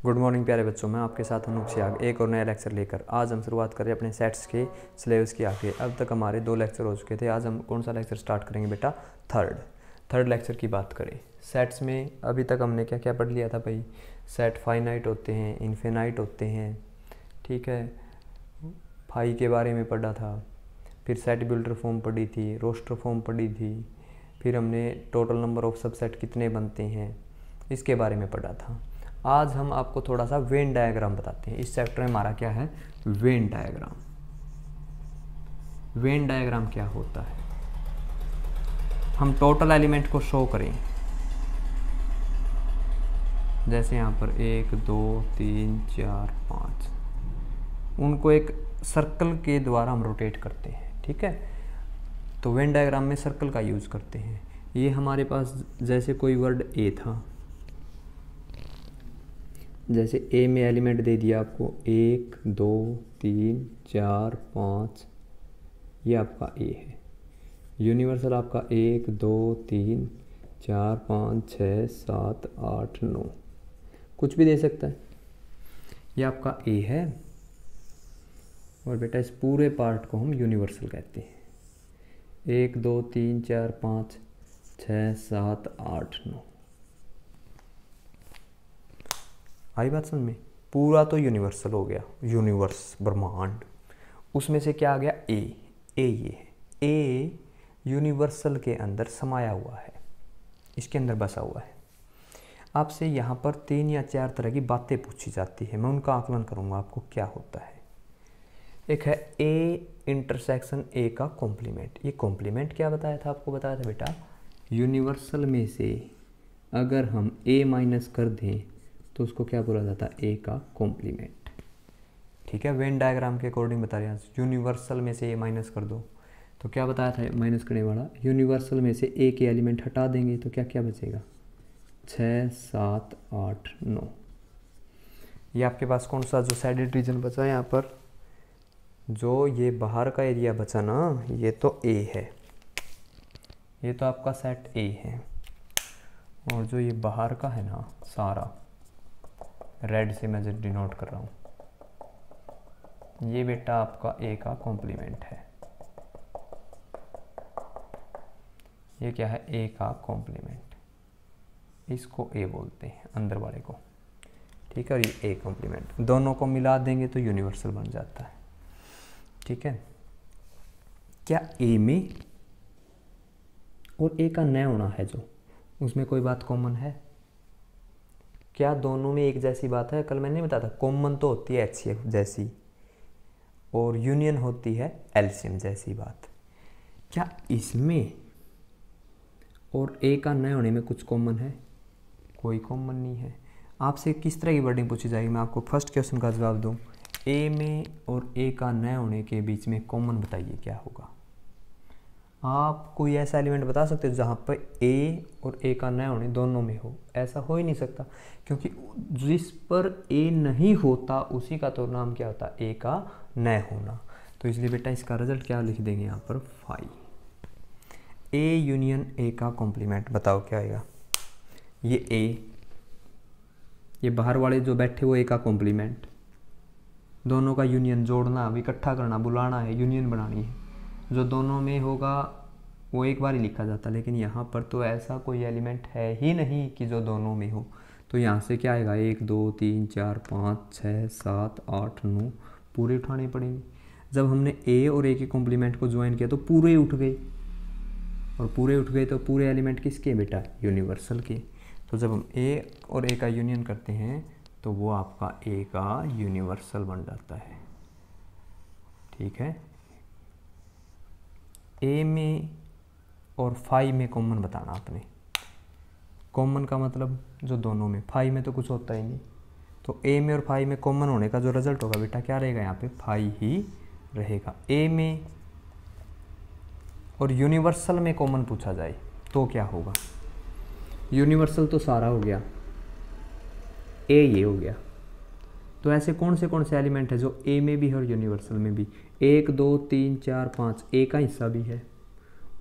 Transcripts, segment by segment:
Good morning प्यारे बच्चों, मैं आपके साथ अनूप सियाग एक और नया लेक्चर लेकर आज हम शुरुआत करें अपने सेट्स के सिलेबस की। आगे अब तक हमारे 2 लेक्चर हो चुके थे। आज हम कौन सा लेक्चर स्टार्ट करेंगे बेटा? थर्ड लेक्चर की बात करें। सेट्स में अभी तक हमने क्या क्या पढ़ लिया था भाई? सेट फाइनाइट होते हैं, इन्फिनाइट होते हैं, ठीक है। फाई के बारे में पढ़ा था, फिर सेट बिल्डर फॉर्म पढ़ी थी, रोस्टर फॉर्म पढ़ी थी, फिर हमने टोटल नंबर ऑफ सबसेट कितने बनते हैं इसके बारे में पढ़ा था। आज हम आपको थोड़ा सा वेन डायग्राम बताते हैं। इस चैप्टर में हमारा क्या है? Venn diagram. वेन डायग्राम क्या होता है? हम टोटल एलिमेंट को शो करें, जैसे यहाँ पर 1 2 3 4 5, उनको एक सर्कल के द्वारा हम रोटेट करते हैं, ठीक है। तो वेन डायग्राम में सर्कल का यूज़ करते हैं। ये हमारे पास जैसे कोई वर्ड ए था, जैसे ए में एलिमेंट दे दिया आपको 1 2 3 4 5, ये आपका ए है। यूनिवर्सल आपका 1 2 3 4 5 6 7 8 9, कुछ भी दे सकता है। ये आपका ए है और बेटा इस पूरे पार्ट को हम यूनिवर्सल कहते हैं। 1 2 3 4 5 6 7 8 9, आई बात समझ में? पूरा तो यूनिवर्सल हो गया, यूनिवर्स ब्रह्मांड। उसमें से क्या आ गया? ए ये है। ए यूनिवर्सल के अंदर समाया हुआ है, इसके अंदर बसा हुआ है। आपसे यहाँ पर 3 या 4 तरह की बातें पूछी जाती है, मैं उनका आकलन करूँगा आपको क्या होता है। एक है ए इंटरसेक्शन ए का कॉम्प्लीमेंट। ये कॉम्प्लीमेंट क्या बताया था आपको? बताया था बेटा यूनिवर्सल में से अगर हम ए माइनस कर दें तो उसको क्या बोला जाता है? ए का कॉम्प्लीमेंट, ठीक है। वेन डायग्राम के अकॉर्डिंग बता रहे हैं। यूनिवर्सल में से ए माइनस कर दो तो क्या बताया था माइनस करने वाला? यूनिवर्सल में से ए के एलिमेंट हटा देंगे तो क्या क्या बचेगा? 6 7 8 9। ये आपके पास कौन सा जो साइडेड रीजन बचा है यहाँ पर? जो ये बाहर का एरिया बचा ना, ये तो ए है, ये तो आपका सेट ए है। और जो ये बाहर का है ना सारा, रेड से मैं जो डिनोट कर रहा हूँ, ये बेटा आपका ए का कॉम्प्लीमेंट है। ये क्या है? ए का कॉम्प्लीमेंट। इसको ए बोलते हैं अंदर वाले को, ठीक है। और ये ए कॉम्प्लीमेंट, दोनों को मिला देंगे तो यूनिवर्सल बन जाता है, ठीक है। क्या ए में और ए का न होना है जो, उसमें कोई बात कॉमन है? क्या दोनों में एक जैसी बात है? कल मैंने बताया था कॉमन तो होती है HCF जैसी और यूनियन होती है एलसीएम जैसी बात। क्या इसमें और ए का न होने में कुछ कॉमन है? कोई कॉमन नहीं है। आपसे किस तरह की वर्डिंग पूछी जाएगी? मैं आपको फर्स्ट क्वेश्चन का जवाब दूं, ए में और ए का न होने के बीच में कॉमन बताइए क्या होगा। आप कोई ऐसा एलिमेंट बता सकते हो जहाँ पर ए और ए का न होने दोनों में हो? ऐसा हो ही नहीं सकता, क्योंकि जिस पर ए नहीं होता उसी का तो नाम क्या होता? ए का न होना। तो इसलिए बेटा इसका रिजल्ट क्या लिख देंगे यहाँ पर? फाई। ए यूनियन ए का कॉम्प्लीमेंट, बताओ क्या आएगा? ये ए, ये बाहर वाले जो बैठे वो ए का कॉम्प्लीमेंट, दोनों का यूनियन जोड़ना, अब इकट्ठा करना, बुलाना है, यूनियन बनानी है। जो दोनों में होगा वो एक बार ही लिखा जाता, लेकिन यहाँ पर तो ऐसा कोई एलिमेंट है ही नहीं कि जो दोनों में हो। तो यहाँ से क्या आएगा? 1 2 3 4 5 6 7 8 9 पूरे उठाने पड़ेंगे। जब हमने ए और ए के कॉम्प्लीमेंट को ज्वाइन किया तो पूरे उठ गए, और पूरे उठ गए तो पूरे एलिमेंट किसके बेटा? यूनिवर्सल के। तो जब हम ए और ए का यूनियन करते हैं तो वो आपका ए का यूनिवर्सल बन जाता है, ठीक है। ए में और फाई में कॉमन बताना आपने। कॉमन का मतलब जो दोनों में, फाई में तो कुछ होता ही नहीं। तो ए में और फाई में कॉमन होने का जो रिजल्ट होगा बेटा क्या रहेगा? यहाँ पे फाई ही रहेगा। ए में और यूनिवर्सल में कॉमन पूछा जाए तो क्या होगा? यूनिवर्सल तो सारा हो गया, ए ये हो गया। तो ऐसे कौन से एलिमेंट है जो ए में भी है और यूनिवर्सल में भी? 1 2 3 4 5 ए का हिस्सा भी है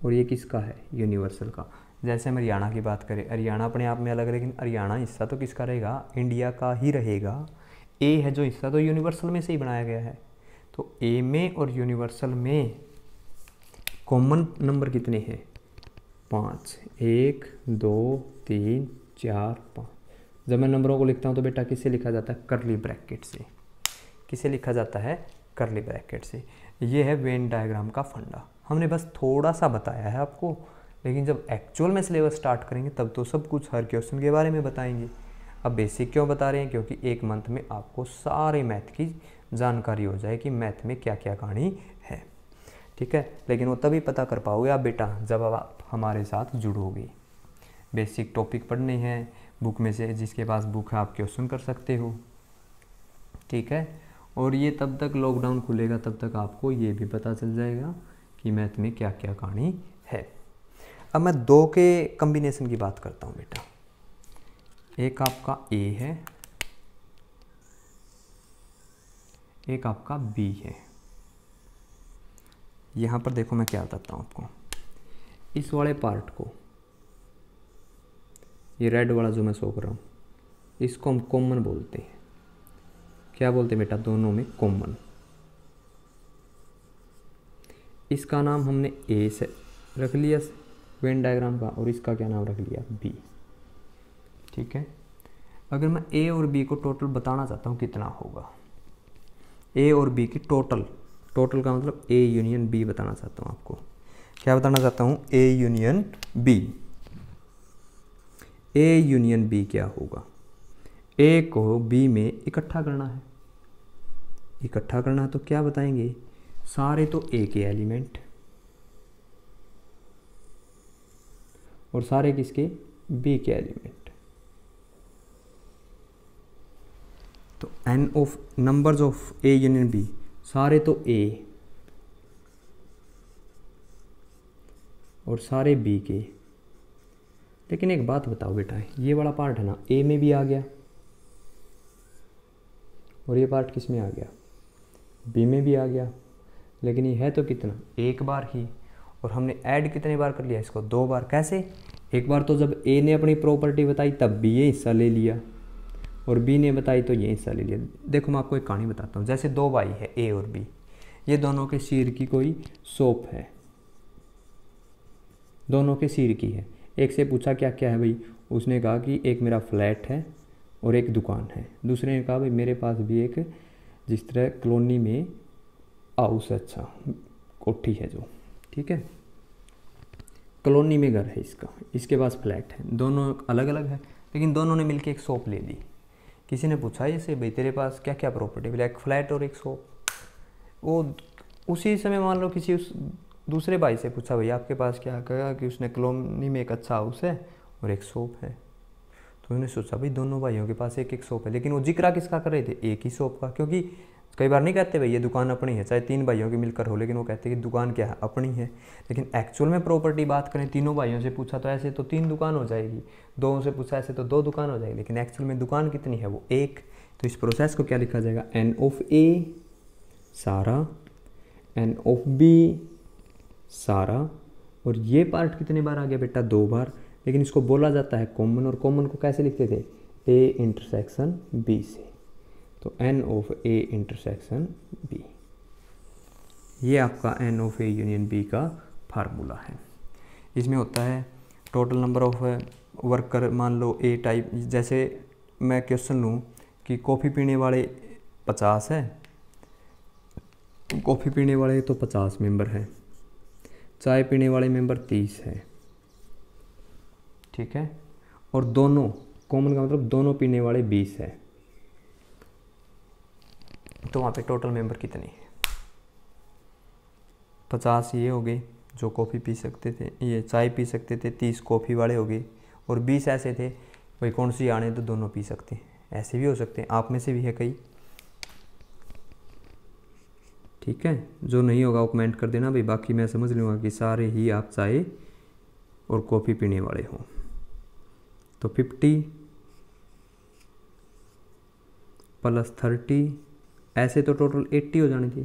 और ये किसका है? यूनिवर्सल का। जैसे हम हरियाणा की बात करें, हरियाणा अपने आप में अलग है, लेकिन हरियाणा हिस्सा तो किसका रहेगा, इंडिया का ही रहेगा। ए है जो हिस्सा, तो यूनिवर्सल में से ही बनाया गया है। तो ए में और यूनिवर्सल में कॉमन नंबर कितने हैं, 5, 1 2 3 4 5। जब मैं नंबरों को लिखता हूँ तो बेटा किससे लिखा जाता है, करली ब्रैकेट से। किसे लिखा जाता है, करली ब्रैकेट से। ये है वेन डायग्राम का फंडा। हमने बस थोड़ा सा बताया है आपको, लेकिन जब एक्चुअल में सिलेबस स्टार्ट करेंगे तब तो सब कुछ हर क्वेश्चन के बारे में बताएंगे। अब बेसिक क्यों बता रहे हैं, क्योंकि एक मंथ में आपको सारे मैथ की जानकारी हो जाए कि मैथ में क्या क्या कहानी है, ठीक है। लेकिन वो तभी पता कर पाओगे आप बेटा जब आप हमारे साथ जुड़ोगे। बेसिक टॉपिक पढ़ने हैं, बुक में से जिसके पास बुक है आप क्वेश्चन कर सकते हो, ठीक है। और ये तब तक लॉकडाउन खुलेगा तब तक आपको ये भी पता चल जाएगा कि मैथ में क्या क्या कहानी है। अब मैं 2 के कॉम्बिनेशन की बात करता हूँ बेटा। एक आपका ए है, एक आपका बी है। यहाँ पर देखो मैं क्या बताता हूँ आपको, इस वाले पार्ट को, ये रेड वाला जो मैं शो कर रहा हूँ, इसको हम कॉमन बोलते हैं। क्या बोलते हैं बेटा, दोनों में कॉमन। इसका नाम हमने ए से रख लिया वेन डायग्राम का, और इसका क्या नाम रख लिया, बी, ठीक है। अगर मैं ए और बी को टोटल बताना चाहता हूँ कितना होगा, ए और बी की टोटल का मतलब ए यूनियन बी बताना चाहता हूँ आपको। क्या बताना चाहता हूँ, A union B. A union B क्या होगा, ए को बी में इकट्ठा करना है। इकट्ठा करना है तो क्या बताएंगे, सारे तो ए के एलिमेंट और सारे किसके, बी के एलिमेंट। तो n of numbers of A union B, सारे तो ए और सारे बी के। लेकिन एक बात बताओ बेटा, ये वाला पार्ट है ना, ए में भी आ गया और ये पार्ट किस में आ गया, बी में भी आ गया। लेकिन ये है तो कितना, एक बार ही, और हमने ऐड कितने बार कर लिया इसको, 2 बार। कैसे, एक बार तो जब ए ने अपनी प्रॉपर्टी बताई तब बी ये हिस्सा ले लिया, और बी ने बताई तो ये हिस्सा ले लिया। देखो मैं आपको एक कहानी बताता हूँ। जैसे 2 भाई है ए और बी, ये दोनों के सिर की कोई शॉप है, दोनों के सिर की है। एक से पूछा क्या क्या है भाई, उसने कहा कि एक मेरा फ्लैट है और एक दुकान है। दूसरे ने कहा भाई मेरे पास भी एक, जिस तरह कॉलोनी में हाउस, अच्छा कोठी है जो, ठीक है, कॉलोनी में घर है इसका, इसके पास फ्लैट है। दोनों अलग अलग है, लेकिन दोनों ने मिलकर एक शॉप ले ली। किसी ने पूछा ऐसे भाई तेरे पास क्या क्या प्रॉपर्टी, बोले एक फ्लैट और एक शॉप। वो उसी समय मान लो किसी उस दूसरे भाई से पूछा भाई आपके पास क्या, कहा कि उसने कॉलोनी में एक अच्छा हाउस है और एक शॉप है। तो उन्होंने सोचा भाई दोनों भाइयों के पास एक एक शॉप है, लेकिन वो जिक्र किसका कर रहे थे, एक ही शॉप का। क्योंकि कई बार नहीं कहते भाई ये दुकान अपनी है, चाहे 3 भाइयों की मिलकर हो, लेकिन वो कहते हैं कि दुकान क्या है, अपनी है। लेकिन एक्चुअल में प्रॉपर्टी बात करें, तीनों भाइयों से पूछा तो ऐसे तो 3 दुकान हो जाएगी, 2 से पूछा ऐसे तो 2 दुकान हो जाएगी, लेकिन एक्चुअल में दुकान कितनी है, वो एक। तो इस प्रोसेस को क्या लिखा जाएगा, एन ऑफ ए सारा, एन ऑफ बी सारा, और ये पार्ट कितने बार आ गया बेटा, 2 बार। लेकिन इसको बोला जाता है कॉमन, और कॉमन को कैसे लिखते थे, ए इंटरसेक्शन बी से। तो N of A intersection B, ये आपका N of A union B का फार्मूला है। इसमें होता है टोटल नंबर ऑफ वर्कर, मान लो ए टाइप। जैसे मैं क्वेश्चन लूँ कि कॉफ़ी पीने वाले 50 है, कॉफ़ी पीने वाले तो 50 मेंबर हैं, चाय पीने वाले मेंबर 30 है, ठीक है, और दोनों कॉमन का मतलब दोनों पीने वाले 20 है। तो वहाँ पे टोटल मेंबर कितने हैं, 50 ये हो गए जो कॉफ़ी पी सकते थे, ये चाय पी सकते थे, 30 कॉफ़ी वाले हो गए, और 20 ऐसे थे भाई कौन सी आने तो दोनों पी सकते हैं। ऐसे भी हो सकते हैं, आप में से भी है कई, ठीक है। जो नहीं होगा वो कमेंट कर देना भाई, बाकी मैं समझ लूँगा कि सारे ही आप चाय और कॉफ़ी पीने वाले हों। तो 50 + 30 ऐसे तो टोटल 80 हो जानी थी,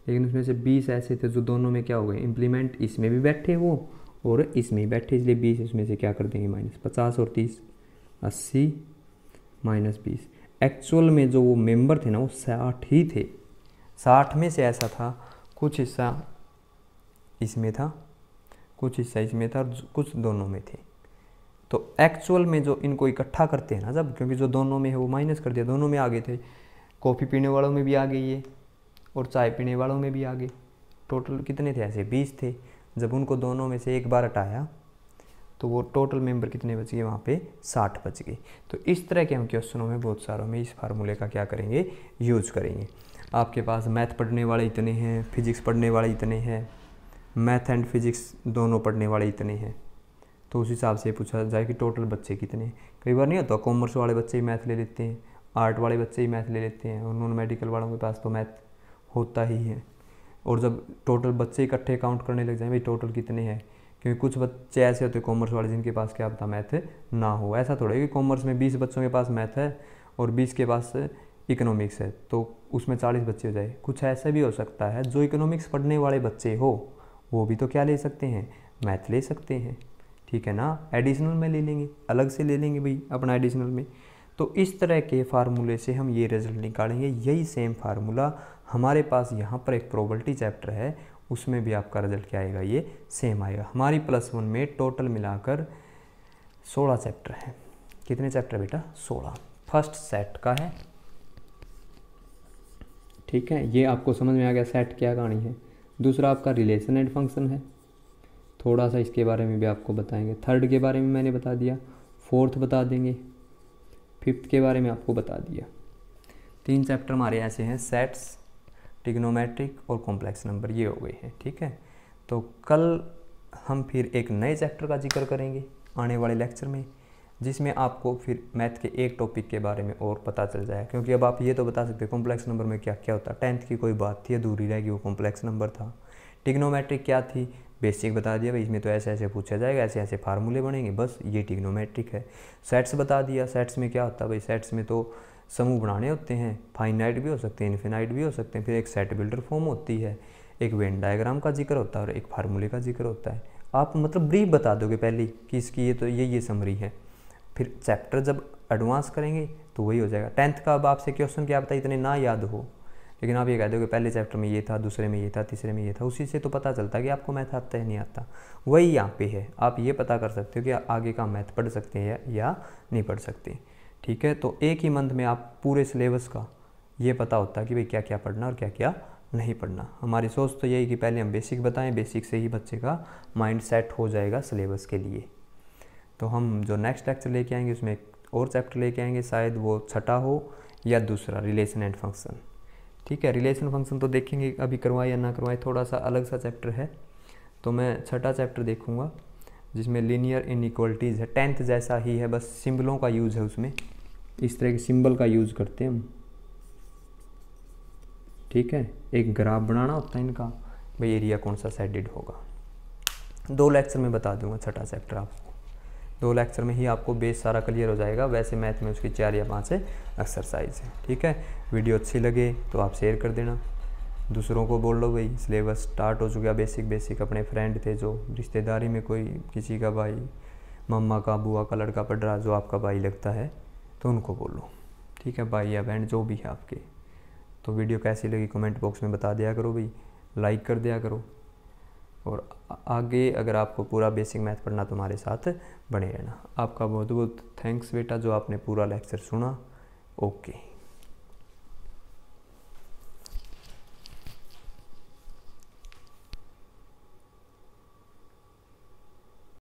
लेकिन उसमें से 20 ऐसे थे जो दोनों में क्या हो गए, इम्प्लीमेंट, इसमें भी बैठे वो और इसमें ही बैठे, इसलिए 20 इसमें से क्या कर देंगे माइनस, 50 और 30 80 माइनस 20। एक्चुअल में जो वो मेंबर थे ना वो 60 ही थे। 60 में से ऐसा था कुछ हिस्सा इसमें था, कुछ हिस्सा इसमें था और कुछ दोनों में थे। तो एक्चुअल में जो इनको इकट्ठा करते हैं ना जब, क्योंकि जो दोनों में है वो माइनस कर दिया, दोनों में आ गए थे, कॉफ़ी पीने वालों में भी आ गई ये और चाय पीने वालों में भी आ गए। टोटल कितने थे ऐसे 20 थे। जब उनको दोनों में से एक बार हटाया तो वो टोटल मेंबर कितने बच गए वहाँ पे 60 बच गए। तो इस तरह के हम क्वेश्चनों में बहुत सारों में इस फार्मूले का क्या करेंगे, यूज करेंगे। आपके पास मैथ पढ़ने वाले इतने हैं, फिजिक्स पढ़ने वाले इतने हैं, मैथ एंड फिजिक्स दोनों पढ़ने वाले इतने हैं, तो उस हिसाब से पूछा जाए कि टोटल बच्चे कितने। कई बार नहीं होता कॉमर्स वाले बच्चे ही मैथ ले लेते हैं, आर्ट वाले बच्चे ही मैथ ले लेते हैं और नॉन मेडिकल वालों के पास तो मैथ होता ही है। और जब टोटल बच्चे इकट्ठे काउंट करने लग जाए भाई टोटल कितने हैं, क्योंकि कुछ बच्चे ऐसे होते हैं कॉमर्स वाले जिनके पास क्या पता मैथ ना हो। ऐसा थोड़ा है कि कॉमर्स में 20 बच्चों के पास मैथ है और 20 के पास इकोनॉमिक्स है तो उसमें 40 बच्चे हो जाए। कुछ ऐसा भी हो सकता है जो इकोनॉमिक्स पढ़ने वाले बच्चे हो वो भी तो क्या ले सकते हैं, मैथ ले सकते हैं, ठीक है ना। एडिशनल में ले लेंगे, अलग से ले लेंगे भाई अपना एडिशनल में। तो इस तरह के फार्मूले से हम ये रिजल्ट निकालेंगे। यही सेम फार्मूला हमारे पास यहाँ पर एक प्रोबेबिलिटी चैप्टर है, उसमें भी आपका रिजल्ट क्या आएगा, ये सेम आएगा। हमारी +1 में टोटल मिलाकर 16 चैप्टर हैं। कितने चैप्टर बेटा, 16। फर्स्ट सेट का है, ठीक है, ये आपको समझ में आ गया सेट क्या कहानी है। दूसरा आपका रिलेशन एंड फंक्शन है, थोड़ा सा इसके बारे में भी आपको बताएंगे। थर्ड के बारे में मैंने बता दिया, फोर्थ बता देंगे, फिफ्थ के बारे में आपको बता दिया। 3 चैप्टर हमारे ऐसे हैं, सेट्स, ट्रिग्नोमेट्रिक और कॉम्प्लेक्स नंबर, ये हो गए हैं, ठीक है। तो कल हम फिर एक नए चैप्टर का जिक्र करेंगे आने वाले लेक्चर में, जिसमें आपको फिर मैथ के एक टॉपिक के बारे में और पता चल जाए। क्योंकि अब आप ये तो बता सकते हो कॉम्प्लेक्स नंबर में क्या क्या होता है, 10th की कोई बात थी अधूरी रहेगी, वो कॉम्प्लेक्स नंबर था। ट्रिग्नोमेट्रिक क्या थी, बेसिक बता दिया भाई, इसमें तो ऐसे ऐसे पूछा जाएगा, ऐसे ऐसे फार्मूले बनेंगे, बस ये ट्रिग्नोमेट्रिक है। सेट्स बता दिया, सेट्स में क्या होता है भाई, सेट्स में तो समूह बनाने होते हैं, फाइनाइट भी हो सकते हैं, इन्फिनाइट भी हो सकते हैं। फिर एक सेट बिल्डर फॉर्म होती है, एक वेन डायग्राम का जिक्र होता है और एक फार्मूले का जिक्र होता है। आप मतलब ब्रीफ बता दोगे पहले कि इसकी ये तो ये समरी है। फिर चैप्टर जब एडवांस करेंगे तो वही हो जाएगा। 10th का अब आपसे क्वेश्चन क्या पता इतने ना याद हो, लेकिन आप ये कह दोगे पहले चैप्टर में ये था, दूसरे में ये था, तीसरे में ये था, उसी से तो पता चलता है कि आपको मैथ आता है नहीं आता। वही यहाँ पे है, आप ये पता कर सकते हो कि आगे का मैथ पढ़ सकते हैं या नहीं पढ़ सकते, ठीक है। तो एक ही मंथ में आप पूरे सिलेबस का ये पता होता है कि भाई क्या क्या पढ़ना और क्या क्या नहीं पढ़ना। हमारी सोच तो यही कि पहले हम बेसिक बताएं, बेसिक से ही बच्चे का माइंड सेट हो जाएगा सिलेबस के लिए। तो हम जो नेक्स्ट लेक्चर लेके आएंगे उसमें एक और चैप्टर लेके आएंगे, शायद वो छठा हो या दूसरा, रिलेशन एंड फंक्शन, ठीक है। रिलेशन फंक्शन तो देखेंगे अभी करवाए या ना करवाए, थोड़ा सा अलग सा चैप्टर है। तो मैं छठा चैप्टर देखूंगा जिसमें लीनियर इनइक्वालिटीज़ है, 10th जैसा ही है, बस सिंबलों का यूज़ है उसमें, इस तरह के सिंबल का यूज़ करते हैं हम, ठीक है। एक ग्राफ बनाना होता है इनका, भाई एरिया कौन सा साइडेड होगा। 2 लेक्चर में बता दूंगा छठा चैप्टर आपको, 2 लेक्चर में ही आपको बेस सारा क्लियर हो जाएगा। वैसे मैथ में उसकी 4 या 5 एक्सरसाइज है, ठीक है। वीडियो अच्छी लगे तो आप शेयर कर देना, दूसरों को बोल लो भाई सिलेबस स्टार्ट हो चुका, बेसिक अपने फ्रेंड थे जो रिश्तेदारी में कोई किसी का भाई, मम्मा का, बुआ का लड़का पढ़ रहा जो आपका भाई लगता है तो उनको बोलो, ठीक है, भाई या बहन जो भी है आपके। तो वीडियो कैसी लगी कमेंट बॉक्स में बता दिया करो भाई, लाइक कर दिया करो, और आगे अगर आपको पूरा बेसिक मैथ पढ़ना तो हमारे साथ बने रहना। आपका बहुत बहुत थैंक्स बेटा जो आपने पूरा लेक्चर सुना। ओके।